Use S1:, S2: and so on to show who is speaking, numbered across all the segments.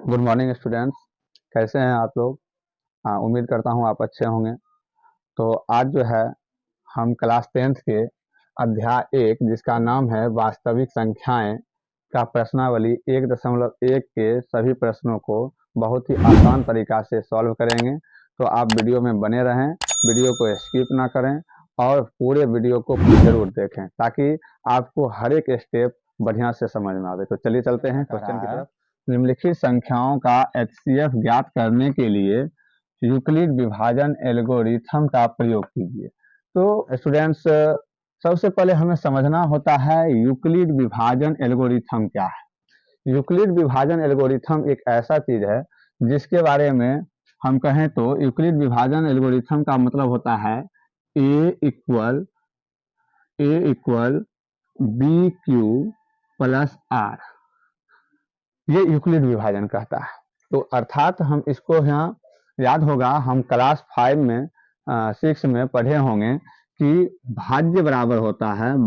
S1: Good morning students. कैसे हैं आप लोग? उम्मीद करता हूं आप अच्छे होंगे। तो आज जो है हम क्लास 10th के अध्याय 1 जिसका नाम है वास्तविक संख्याएं का प्रश्नावली 1.1 के सभी प्रश्नों को बहुत ही आसान तरीका से सॉल्व करेंगे। तो आप वीडियो में बने रहें, वीडियो को स्किप ना करें और पूरे वीडियो को जरूर देखें ताकि आपको हर एक स्टेप बढ़िया से समझ में आवे। तो चलिए चलते हैं क्वेश्चन की तरफ। निम्नलिखित संख्याओं का एचसीएफ ज्ञात करने के लिए यूक्लिड विभाजन एल्गोरिथम का प्रयोग कीजिए। तो स्टूडेंट्स, सबसे पहले हमें समझना होता है यूक्लिड विभाजन एल्गोरिथम क्या है। यूक्लिड विभाजन एल्गोरिथम एक ऐसा चीज है जिसके बारे में हम कहें तो यूक्लिड विभाजन एल्गोरिथम का मतलब होता है A equal B Q plus R. ये यूक्लिड विभाजन कहता है। तो अर्थात हम इसको यहाँ याद होगा, हम क्लास 5 में 6 में पढ़े होंगे कि भाज्य बराबर होता है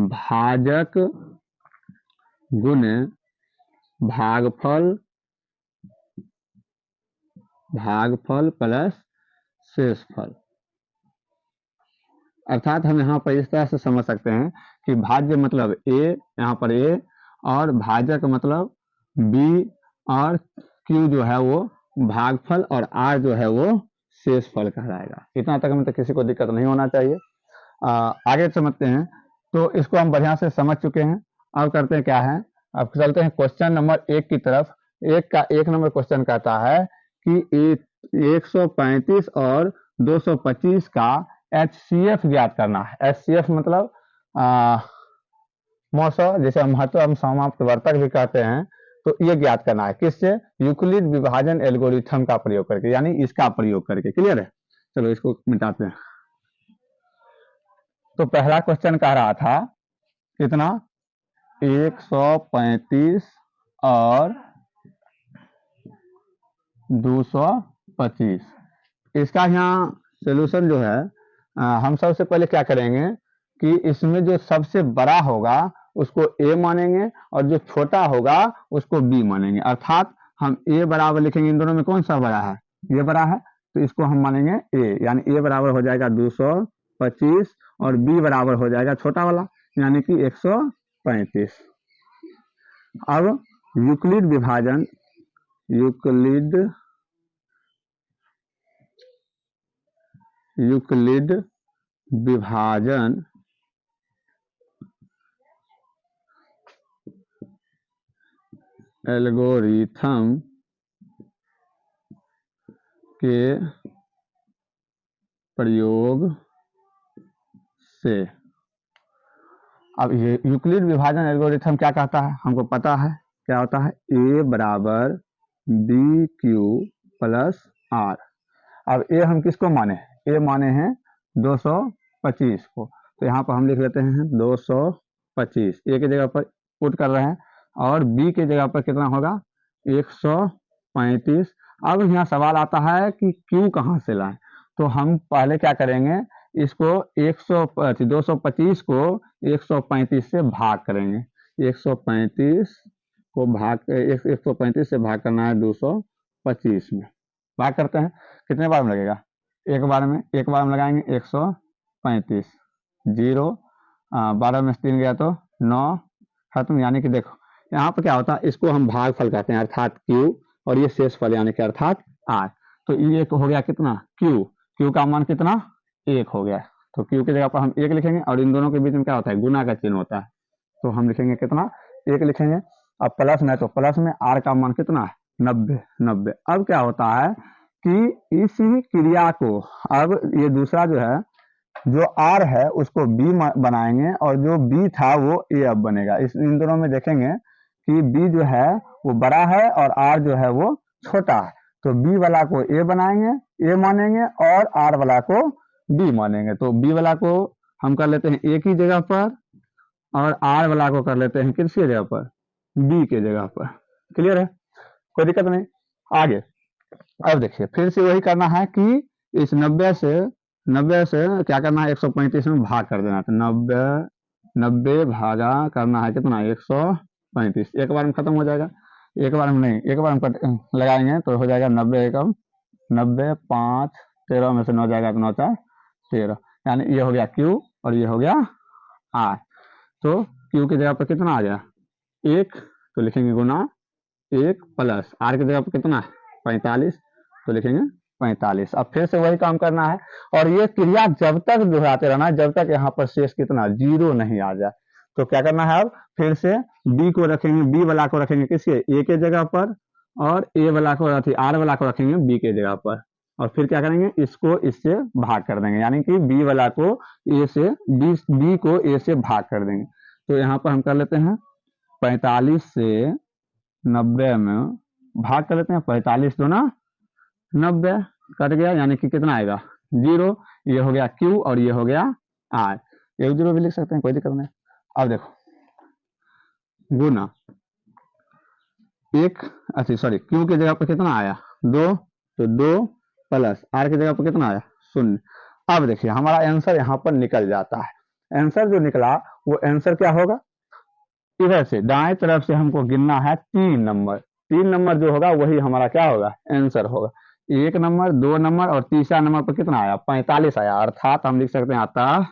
S1: भाजक गुने भागफल प्लस शेषफल। अर्थात हम यहाँ पर इस तरह से समझ सकते हैं कि भाज्य मतलब ए, यहाँ पर ए, और भाजक मतलब बी, और क्यू जो है वो भागफल, और आर जो है वो शेषफल कहलाएगा। इतना तक में तो किसी को दिक्कत नहीं होना चाहिए। आगे समझते हैं। तो इसको हम बढ़िया से समझ चुके हैं। अब करते हैं क्या है, अब चलते हैं क्वेश्चन नंबर 1 की तरफ। एक नंबर क्वेश्चन कहता है कि 135 और 225 का एचसीएफ ज्ञात करना है। एचसीएफ मतलब जिसे हम महत्तम समापवर्तक भी कहते हैं। तो ये ज्ञात करना है किससे? यूक्लिड विभाजन एल्गोरिथम का प्रयोग करके, यानी इसका प्रयोग करके। क्लियर है? चलो इसको मिटाते हैं। तो पहला क्वेश्चन कह रहा था कितना, 135 और 225। इसका यहाँ सोल्यूशन जो है, हम सबसे पहले क्या करेंगे कि इसमें जो सबसे बड़ा होगा उसको ए मानेंगे और जो छोटा होगा उसको बी मानेंगे। अर्थात हम ए बराबर लिखेंगे, इन दोनों में कौन सा बड़ा है? ये बड़ा है, तो इसको हम मानेंगे ए, यानी ए बराबर हो जाएगा 225 और बी बराबर हो जाएगा छोटा वाला यानी कि 135। अब यूक्लिड विभाजन एल्गोरिथम के प्रयोग से। अब ये यूक्लिड विभाजन एल्गोरिथम क्या कहता है, हमको पता है क्या होता है। ए बराबर बी क्यू प्लस आर। अब ए हम किसको माने? ए माने हैं 225 को। तो यहाँ पर हम लिख लेते हैं 225, ए की जगह पर पुट कर रहे हैं, और बी की जगह पर कितना होगा? 135। अब यहाँ सवाल आता है कि क्यू कहाँ से लाएं। तो हम पहले क्या करेंगे, इसको 225 को 135 से भाग करेंगे। 135 से भाग करना है 225 में। भाग करते हैं, कितने बार में लगेगा? एक बार में लगाएंगे 135, 0, 12 में 3 गया तो 9, खत्म। यानी कि देखो यहाँ पर क्या होता है, इसको हम भागफल कहते हैं अर्थात क्यू, और ये शेषफल यानी कि अर्थात आर। तो ये हो गया कितना? क्यू का मान कितना? 1 हो गया। तो क्यू की जगह पर हम 1 लिखेंगे, और इन दोनों के बीच में क्या होता है? गुना का चिन्ह होता है। तो हम लिखेंगे कितना? 1 लिखेंगे। अब प्लस में, तो प्लस में आर का मान कितना है? 90। अब क्या होता है कि इसी क्रिया को, अब ये दूसरा जो है, जो आर है उसको बी बनाएंगे, और जो बी था वो ए अब बनेगा। इन दोनों में देखेंगे कि बी जो है वो बड़ा है और आर जो है वो छोटा है। तो बी वाला को ए बनाएंगे, ए मानेंगे, और आर वाला को बी मानेंगे। तो बी वाला को हम कर लेते हैं ए की जगह पर, और आर वाला को कर लेते हैं किसकी जगह पर? बी के जगह पर। क्लियर है? कोई दिक्कत नहीं। आगे अब देखिए, फिर से वही करना है कि इस 90 से क्या करना है? 135 में भाग कर देना। तो 90 भागा करना है कितना? 35, एक बार में खत्म हो जाएगा, एक बार में नहीं, एक बार में लगाएंगे तो हो जाएगा 90 एकम 90, 5 13 में से 9 जाएगा तो 9 4 13, यानी ये हो गया Q और ये हो गया R। तो Q की जगह पर कितना आ गया 1, तो लिखेंगे गुना 1 प्लस R की जगह पर कितना 45, तो लिखेंगे 45। अब फिर से वही काम करना है और ये क्रिया जब तक दोहराते रहना है जब तक यहाँ पर शेष कितना 0 नहीं आ जाए। तो क्या करना है, अब फिर से B को रखेंगे, B वाला को रखेंगे किसके A के जगह पर और A वाला को R वाला को रखेंगे B के जगह पर, और फिर क्या करेंगे इसको इससे भाग कर देंगे, यानी कि B वाला को A से B को A से भाग कर देंगे। तो यहाँ पर हम कर लेते हैं 45 से 90 में भाग कर लेते हैं, 45 दूना 90 कट गया, यानी कि कितना आएगा 0, ये हो गया Q और ये हो गया R, 1 0 भी लिख सकते हैं, कोई दिक्कत नहीं। अब देखो गुना Q की जगह पर कितना आया 2, तो 2 प्लस R की जगह पर कितना आया 0। अब देखिए हमारा आंसर यहाँ पर निकल जाता है। आंसर जो निकला वो आंसर क्या होगा, इधर से दाएं तरफ से हमको गिनना है 3 नंबर, 3 नंबर जो होगा वही हमारा क्या होगा आंसर होगा। 1 नंबर 2 नंबर और तीसरा नंबर पर कितना आया 45 आया, अर्थात हम लिख सकते हैं अतः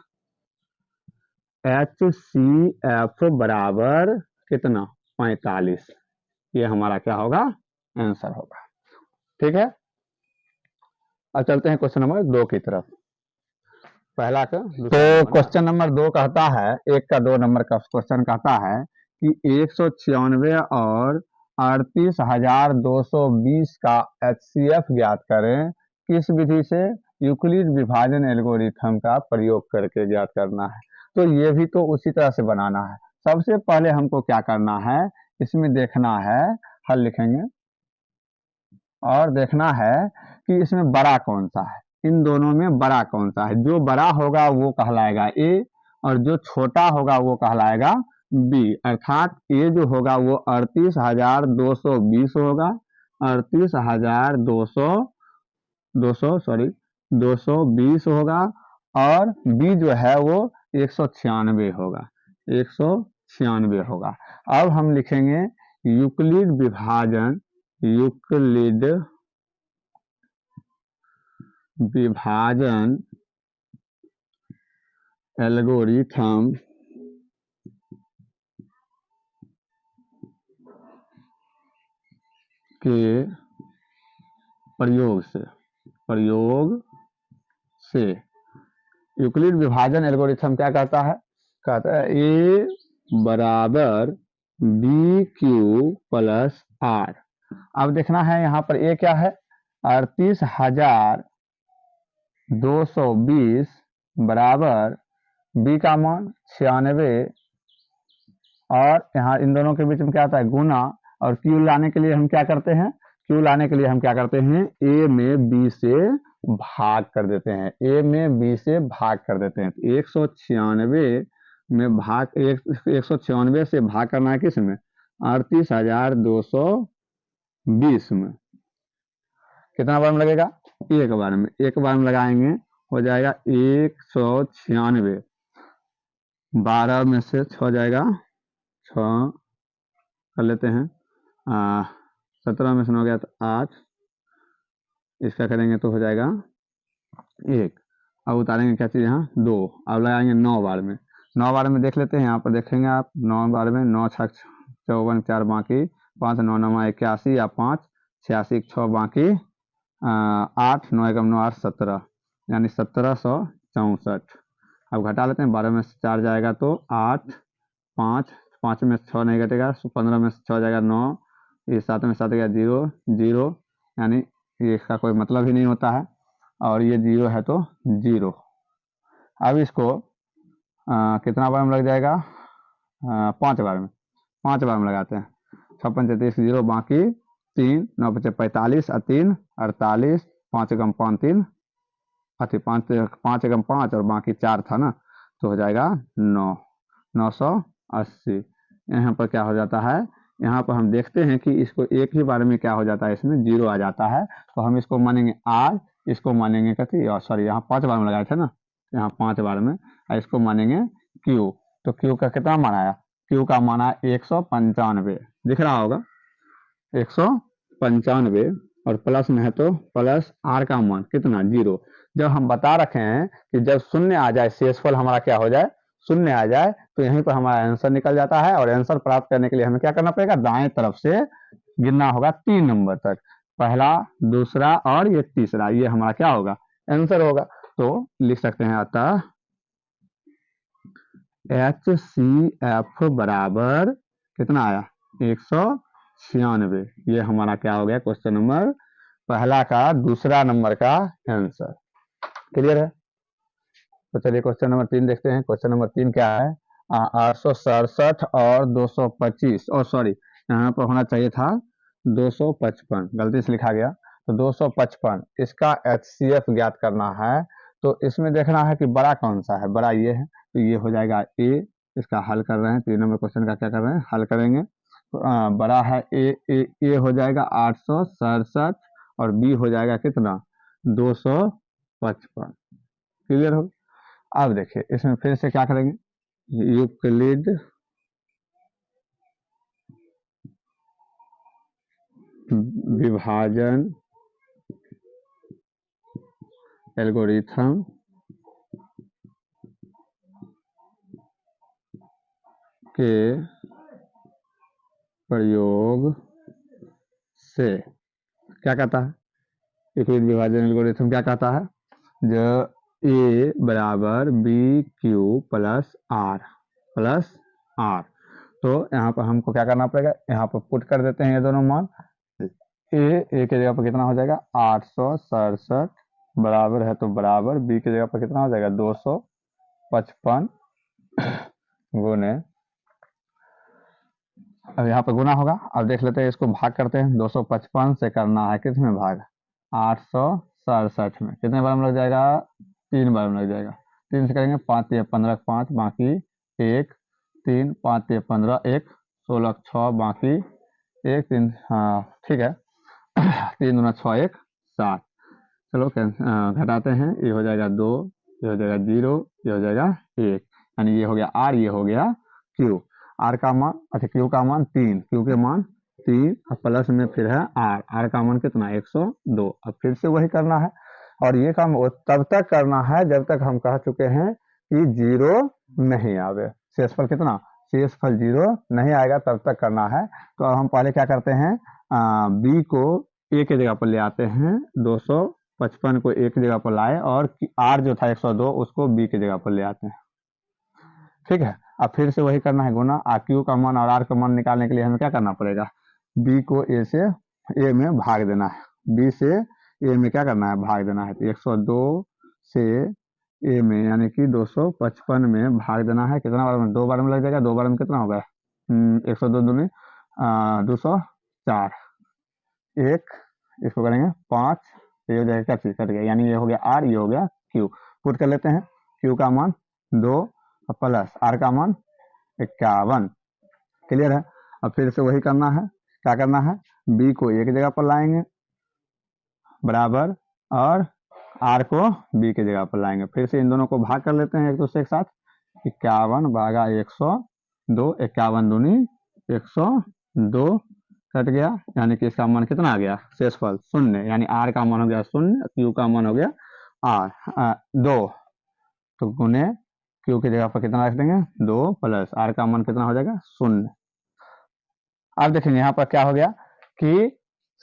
S1: HCF बराबर कितना 45, ये हमारा क्या होगा आंसर होगा। ठीक है, अब चलते हैं क्वेश्चन नंबर 2 की तरफ। पहला का तो क्वेश्चन नंबर 2 कहता है, 1 का 2 नंबर का क्वेश्चन कहता है कि 196 और 38,220 का HCF ज्ञात करें, किस विधि से, यूक्लिड विभाजन एल्गोरिथम का प्रयोग करके ज्ञात करना है। तो ये भी तो उसी तरह से बनाना है। सबसे पहले हमको क्या करना है, इसमें देखना है, हल लिखेंगे और देखना है कि इसमें बड़ा कौन सा है, इन दोनों में बड़ा कौन सा है। जो बड़ा होगा वो कहलाएगा A और जो छोटा होगा वो कहलाएगा B, अर्थात A जो होगा वो 38,220 होगा, 38,220 होगा, और B जो है वो 196 होगा, 196 होगा। अब हम लिखेंगे यूक्लिड विभाजन एल्गोरिथम के प्रयोग से यूक्लिड विभाजन एल्गोरिथम क्या कहता है, कहता है A बराबर BQ प्लस R। अब देखना है यहाँ पर A क्या है 38,220 बराबर B का मान 96, और यहाँ इन दोनों के बीच में क्या आता है गुना, और Q लाने के लिए हम क्या करते हैं, Q लाने के लिए हम क्या करते हैं A में B से भाग कर देते हैं, A में B से भाग कर देते हैं। तो 196 में भाग 196 से भाग करना है किस में 38,220 में, कितना बार में लगेगा एक बार में, एक बार में लगाएंगे हो जाएगा 196, 12 में से 6 जाएगा 6 कर लेते हैं, 17 में से 9 गया तो 8, इसका करेंगे तो हो जाएगा 1, अब उतारेंगे क्या चीज़ यहाँ 2, अब लगाएंगे 9 बार में, 9 बार में देख लेते हैं, यहाँ पर देखेंगे आप 9 बार में 9 6 54 4 बाकी 5 9 9 81 या 5 86 6 बाकी 8 9 1 9 8 17, यानी 1764। अब घटा लेते हैं, 12 में से 4 जाएगा तो 8, 5 में से 6 नहीं घटेगा, 15 में से 6 जाएगा 9, ये 7 में 7 गया 0 0, यानी ये इसका कोई मतलब ही नहीं होता है, और ये 0 है तो 0। अब इसको कितना बार में लग जाएगा 5 बार में, 5 बार में लगाते हैं, 56 33 0 बाकी 3 9 5 45 और 3 48, 5 एकम 5 3 5 एकम 5 और बाकी 4 था ना, तो हो जाएगा 9 980। यहाँ पर क्या हो जाता है, यहाँ पर हम देखते हैं कि इसको एक ही बार में क्या हो जाता है, इसमें 0 आ जाता है, तो हम इसको मानेंगे R, इसको मानेंगे कथी, सॉरी यहाँ 5 बार में लगाए थे ना, यहाँ 5 बार में, और इसको मानेंगे Q, तो Q का कितना मान आया क्यू का मान है 195, दिख रहा होगा 195, और प्लस में है तो प्लस आर का मान कितना 0। जब हम बता रखे हैं कि जब शून्य आ जाए, शेषफल हमारा क्या हो जाए, शून्य आ जाए, तो यहीं पर हमारा आंसर निकल जाता है। और आंसर प्राप्त करने के लिए हमें क्या करना पड़ेगा, दाएं तरफ से गिनना होगा 3 नंबर तक, पहला, दूसरा और ये तीसरा, ये हमारा क्या होगा, आंसर होगा। तो लिख सकते हैं अतः HCF बराबर कितना आया 196। ये हमारा क्या हो गया, क्वेश्चन नंबर पहला का दूसरा नंबर का आंसर। क्लियर है। तो चलिए क्वेश्चन नंबर 3 देखते हैं। क्वेश्चन नंबर 3 क्या है, 867 और 225, और सॉरी यहाँ पर होना चाहिए था 255, गलती से लिखा गया। तो 255 इसका HCF ज्ञात करना है। तो इसमें देखना है कि बड़ा कौन सा है, बड़ा ये है, तो ये हो जाएगा ए। इसका हल कर रहे हैं, 3 नंबर क्वेश्चन का क्या कर रहे हैं, हल करेंगे। तो बड़ा है ए हो जाएगा 867, और बी हो जाएगा कितना 255। क्लियर हो। अब देखिए इसमें फिर से क्या करेंगे, यूक्लिड विभाजन एल्गोरिथम के प्रयोग से क्या कहता है, यूक्लिड विभाजन एल्गोरिथम क्या कहता है, जो ए बराबर बी क्यू प्लस आर। तो यहाँ पर हमको क्या करना पड़ेगा, यहाँ पर पुट कर देते हैं ये दोनों मान। ए के जगह पर कितना हो जाएगा 867, बराबर है तो बराबर, बी की जगह पर कितना हो जाएगा 255 गुने, अब यहाँ पर गुना होगा। अब देख लेते हैं, इसको भाग करते हैं। 255 से करना है किस में भाग, 867 में, कितने बार में लग जाएगा, 3 बार में लग जाएगा। 3 से करेंगे 5 या 15 5, बाकी 1 3 5 या 15 1 16 6, बाकी 1 3, हाँ ठीक है 3 दूना 6 1 7। चलो घटाते हैं, ये हो जाएगा 2, ये हो जाएगा 0, ये हो जाएगा 1, यानी ये हो गया आर, ये हो गया क्यू। आर का मान, अच्छा क्यू का मान 3, क्यू के मान 3, और प्लस में फिर है आर का मान कितना 102। अब फिर से वही करना है, और ये काम तब तक करना है जब तक हम कह चुके हैं कि 0 नहीं आवे, शेषफल कितना, शेषफल 0 नहीं आएगा तब तक करना है। तो अब हम पहले क्या करते हैं, बी को ए के जगह पर ले आते हैं, 255 को ए की जगह पर लाए, और आर जो था 102 उसको बी की जगह पर ले आते हैं। ठीक है। अब फिर से वही करना है गुना, क्यू का मान और आर का मान निकालने के लिए हमें क्या करना पड़ेगा, बी को ए से ए में भाग देना है, बी से ए में क्या करना है, भाग देना है। तो 102 से ए में यानी कि 255 में भाग देना है, कितना बार में, 2 बार में लग जाएगा। 2 बार में कितना होगा 102 दूनी 204, 1 इसको करेंगे 5, ये हो जाएगा क्या चीज कट गया, यानी ये हो गया आर, ये हो गया क्यू। पुट कर लेते हैं, क्यू का मान 2 प्लस आर का मान 51। क्लियर है। अब फिर से वही करना है, क्या करना है, बी को एक जगह पर लाएंगे बराबर, और आर को बी की जगह पर लाएंगे। फिर से इन दोनों को भाग कर लेते हैं एक दूसरे के साथ, 51 भागा 102, 51 दूनी 102 कट गया, यानी कि इसका मान कितना आ गया, शेषफल 0, यानी आर का मान हो गया 0, क्यू का मान हो गया आर 2, तो गुने क्यू की जगह पर कितना रख देंगे 2, प्लस आर का मान कितना हो जाएगा 0। अब देखेंगे यहाँ पर क्या हो गया कि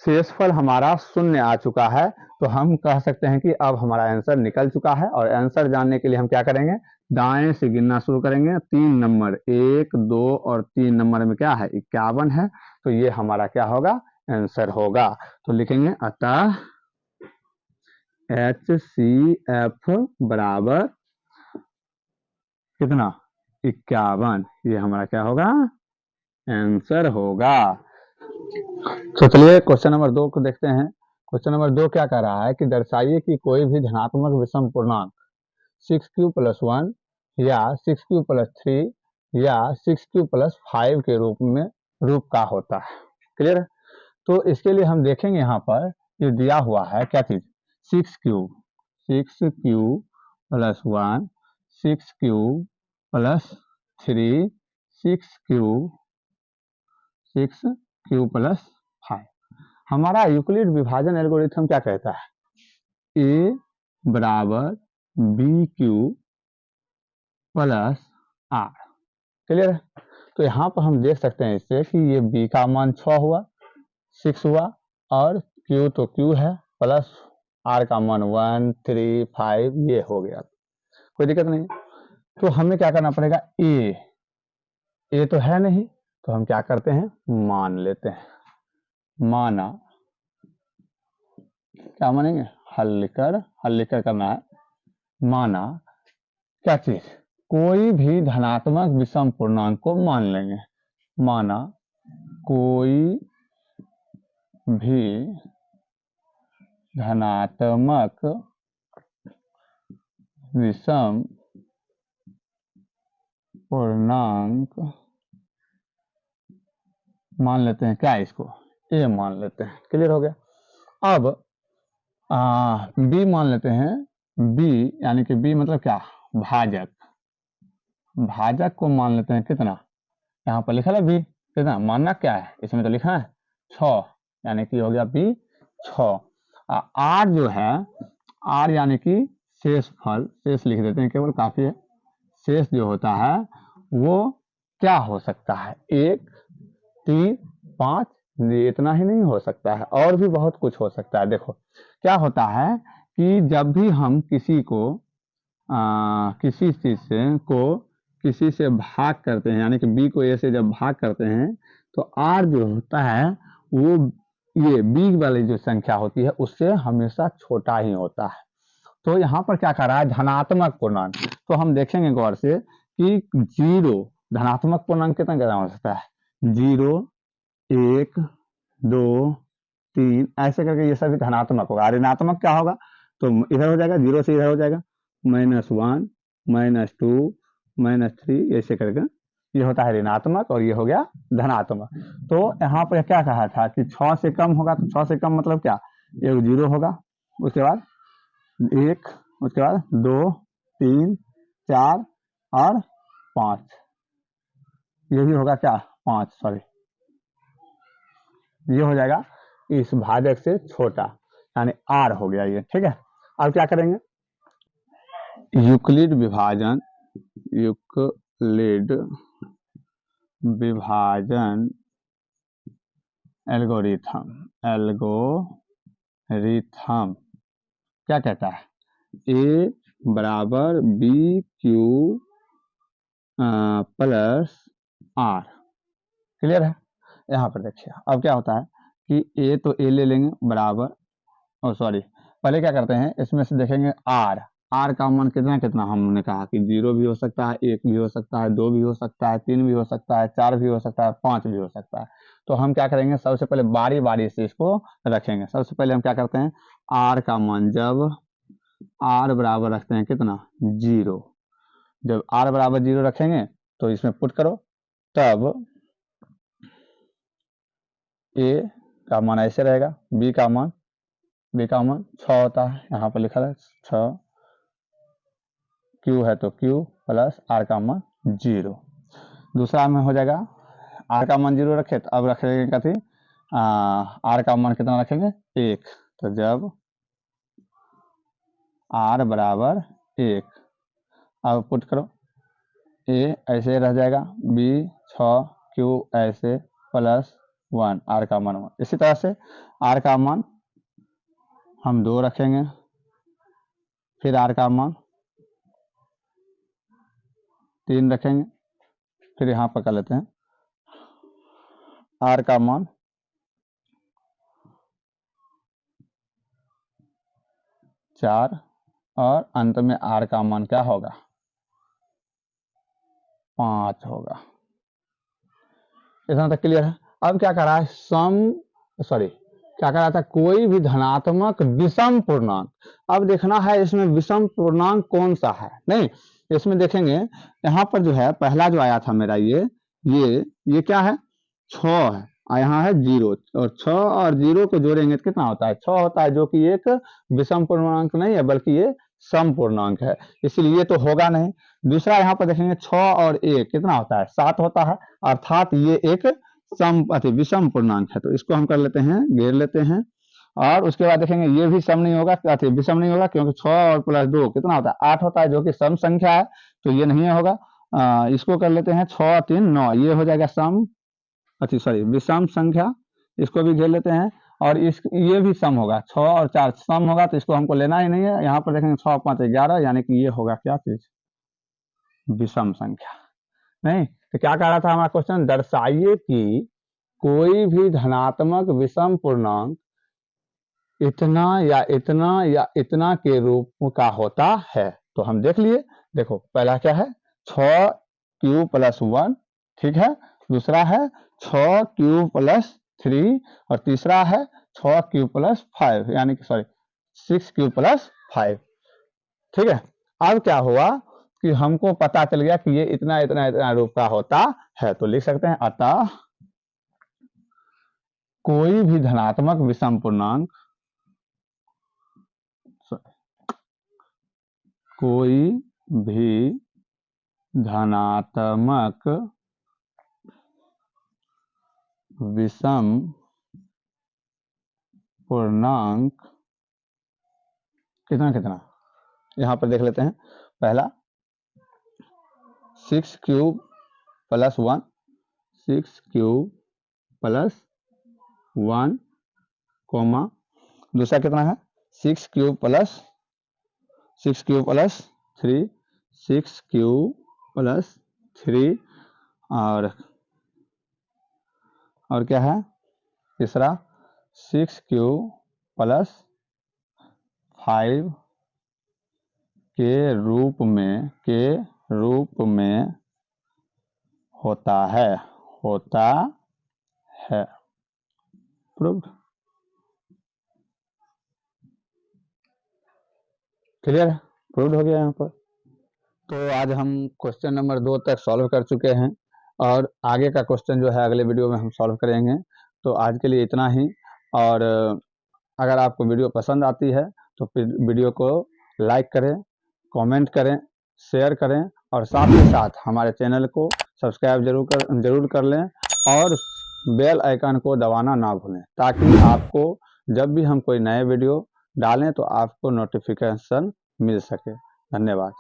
S1: शेषफल हमारा 0 आ चुका है, तो हम कह सकते हैं कि अब हमारा आंसर निकल चुका है। और आंसर जानने के लिए हम क्या करेंगे, दाएं से गिनना शुरू करेंगे। 3 नंबर 1 2 और 3 नंबर में क्या है 51 है, तो ये हमारा क्या होगा, आंसर होगा। तो लिखेंगे अतः HCF बराबर कितना 51, ये हमारा क्या होगा, आंसर होगा। तो चलिए क्वेश्चन नंबर 2 को देखते हैं। क्वेश्चन नंबर 2 क्या कह रहा है कि दर्शाइए कि कोई भी धनात्मक विषम पूर्णांक 6q + 1 या 6q + 3 या 6q + 5 के रूप का होता है। क्लियर है। तो इसके लिए हम देखेंगे यहाँ पर ये दिया हुआ है क्या चीज, 6q + 1 6q + 3 6 प्लस 5। हमारा यूक्लिड विभाजन एल्गोरिथम क्या कहता है? ए बराबर B Q plus R. Clear है? तो यहाँ पर हम देख सकते हैं इससे कि ये बी का मान 6 हुआ, 6 हुआ, और क्यू तो क्यू है, प्लस आर का मान 1 3 5 ये हो गया। कोई दिक्कत नहीं। तो हमें क्या करना पड़ेगा? ए तो है नहीं, तो हम क्या करते हैं? मान लेते हैं। माना, क्या मानेंगे? हल लिखकर करना है। माना क्या चीज? कोई भी धनात्मक विषम पूर्णांक को मान लेंगे। माना कोई भी धनात्मक विषम पूर्णांक मान लेते हैं। क्या इसको? ए मान लेते हैं। क्लियर हो गया? अब बी मान लेते हैं। बी यानी कि बी मतलब क्या? भाजक। भाजक को मान लेते हैं कितना? यहाँ पर लिखा है बी कितना, मानना क्या है? इसमें तो लिखा है 6, यानी कि हो गया बी 6। आर जो है, आर यानी कि शेष फल, शेष लिख देते हैं केवल, काफी है। शेष जो होता है वो क्या हो सकता है? 1 3 5, इतना ही नहीं हो सकता है, और भी बहुत कुछ हो सकता है। देखो क्या होता है कि जब भी हम किसी को किसी चीज किसी से भाग करते हैं, यानी कि बी को ए से जब भाग करते हैं, तो आर जो होता है वो ये बी वाली जो संख्या होती है उससे हमेशा छोटा ही होता है। तो यहाँ पर क्या कर रहा है? धनात्मक पूर्णांक। तो हम देखेंगे गौर से कि 0 धनात्मक पूर्णांक कितना हो सकता है? 0 1 2 3 ऐसे करके ये सभी धनात्मक होगा। ऋणात्मक क्या होगा? तो इधर हो जाएगा, 0 से इधर हो जाएगा, -1 -2 -3 ऐसे करके ये होता है ऋणात्मक, और ये हो गया धनात्मक। तो यहाँ पर क्या कहा था कि 6 से कम होगा, तो 6 से कम मतलब क्या? एक 0 होगा, उसके बाद 1, उसके बाद 2 3 4 और 5, ये भी होगा क्या? 5, सॉरी, ये हो जाएगा इस भाजक से छोटा, यानी आर हो गया ये। ठीक है? अब क्या करेंगे? यूक्लिड विभाजन एल्गोरिथम क्या कहता है? ए बराबर B Q plus R. Clear है? यहाँ पर देखिए अब क्या होता है कि ए तो ए ले लेंगे बराबर, सॉरी, पहले क्या करते हैं, इसमें से देखेंगे आर का मान कितना कितना। हमने कहा कि 0 भी हो सकता है, 1 भी हो सकता है, 2 भी हो सकता है, 3 भी हो सकता है, 4 भी हो सकता है, 5 भी हो सकता है। तो हम क्या करेंगे? सबसे पहले बारी बारी से इसको रखेंगे। सबसे पहले हम क्या करते हैं? आर का मान जब आर बराबर रखते हैं कितना? 0। जब आर बराबर 0 रखेंगे तो इसमें पुट करो, तब ए का मान ऐसे रहेगा, बी का मान 6 होता है, यहाँ पर लिखा है 6, क्यू है तो क्यू प्लस आर का मान 0। दूसरा में हो जाएगा, आर का मान 0 रखे तो अब रखेंगे कथी? आर का मान कितना रखेंगे? 1। तो जब आर बराबर 1, अब पुट करो, ए ऐसे रह जाएगा, बी 6, क्यू ऐसे, प्लस 1 आर का मान 1। इसी तरह से आर का मान हम 2 रखेंगे, फिर आर का मान 3 रखेंगे, फिर यहाँ पर कर लेते हैं आर का मान 4, और अंत में आर का मान क्या होगा? 5 होगा। इतना तक क्लियर है? अब क्या कर रहा है? क्या कर रहा था? कोई भी धनात्मक विषम पूर्णांक। अब देखना है इसमें विषम पूर्णांक कौन सा है। नहीं, इसमें देखेंगे यहाँ पर जो है पहला जो आया था मेरा ये क्या है? 6 है, और यहाँ है 0, और 6 और 0 को जोड़ेंगे तो कितना होता है? 6 होता है, जो कि एक विषम पूर्णांक नहीं है, बल्कि ये सम पूर्णांक है, इसलिए तो होगा नहीं। दूसरा यहाँ पर देखेंगे 6 और 1 कितना होता है, 7 होता है, अर्थात ये एक विषम पूर्णांक है। तो इसको हम कर लेते हैं, घेर लेते हैं। और उसके बाद देखेंगे ये भी सम नहीं होगा, विषम नहीं होगा, क्योंकि 6 और प्लस 2 कितना होता है, 8 होता है, जो कि सम संख्या है, तो ये नहीं होगा। इसको कर लेते हैं 6 3 9, ये हो जाएगा सम विषम संख्या, इसको भी घेर लेते हैं। और ये भी सम होगा, 6 और 4 सम होगा, तो इसको हमको लेना ही नहीं है। यहाँ पर देखेंगे 6 5 11, यानी कि ये होगा क्या चीज, विषम संख्या। नहीं तो क्या कह रहा था हमारा क्वेश्चन, दर्शाइए कि कोई भी धनात्मक विषम पूर्णांक इतना या इतना के रूप का होता है। तो हम देख लिए, देखो पहला क्या है 6 क्यूब प्लस 1, ठीक है। दूसरा है 6 क्यूब प्लस 3, और तीसरा है 6 क्यूब प्लस 5, यानी कि 6 क्यूब प्लस 5, ठीक है। अब क्या हुआ कि हमको पता चल गया कि ये इतना इतना इतना रूप का होता है, तो लिख सकते हैं अतः कोई भी धनात्मक विषम पूर्णांक, कोई भी धनात्मक विषम पूर्णांक कितना कितना, यहां पर देख लेते हैं। पहला 6 cube plus 1, 6 cube plus 1 comma, दूसरा कितना है 6 क्यूब प्लस 3, 6 क्यूब प्लस 3, और क्या है तीसरा 6 क्यूब प्लस 5 के रूप में होता है प्रूव्ड। क्लियर है, प्रूव्ड हो गया यहाँ पर। तो आज हम क्वेश्चन नंबर 2 तक सॉल्व कर चुके हैं, और आगे का क्वेश्चन जो है अगले वीडियो में हम सॉल्व करेंगे। तो आज के लिए इतना ही, और अगर आपको वीडियो पसंद आती है तो फिर वीडियो को लाइक करें, कमेंट करें, शेयर करें, और साथ ही साथ हमारे चैनल को सब्सक्राइब जरूर कर लें, और बेल आइकन को दबाना ना भूलें, ताकि आपको जब भी हम कोई नए वीडियो डालें तो आपको नोटिफिकेशन मिल सके। धन्यवाद।